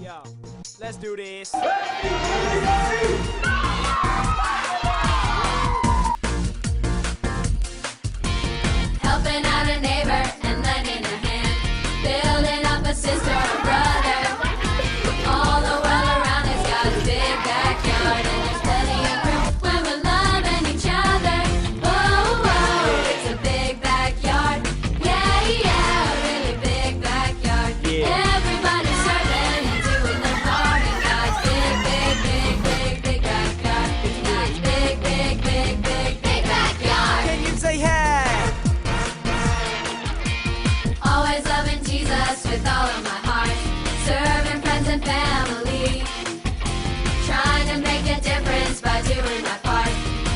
Yo, let's do this. Helping out a neighbor and lending a hand, building up a sister or brother. All the world around has got a big backyard, and there's plenty of room when we're loving each other. Oh, oh, it's a big backyard. Yeah, yeah, a really big backyard. Yeah. Everybody's serving and doing their part in God's big, big, big, big, big backyard. It's God's big, big, big, big, big backyard. Can you say hey? Always loving Jesus with all of my heart, serving friends and family, trying to make a difference by doing my part,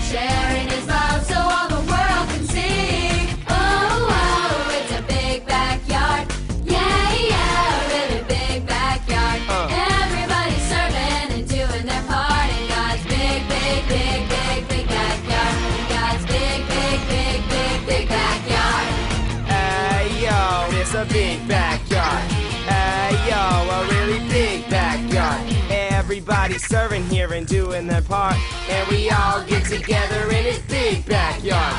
sharing His love so all the world can see. Oh, oh, it's a big backyard. Yeah, yeah, a really big backyard. Everybody's serving and doing their part in God's big, big, big, big, big backyard. In God's big, big, big, big, big backyard. Hey yo, it's a big backyard. Hey yo, a really big backyard. Everybody's serving here and doing their part, and we all get together in this big backyard.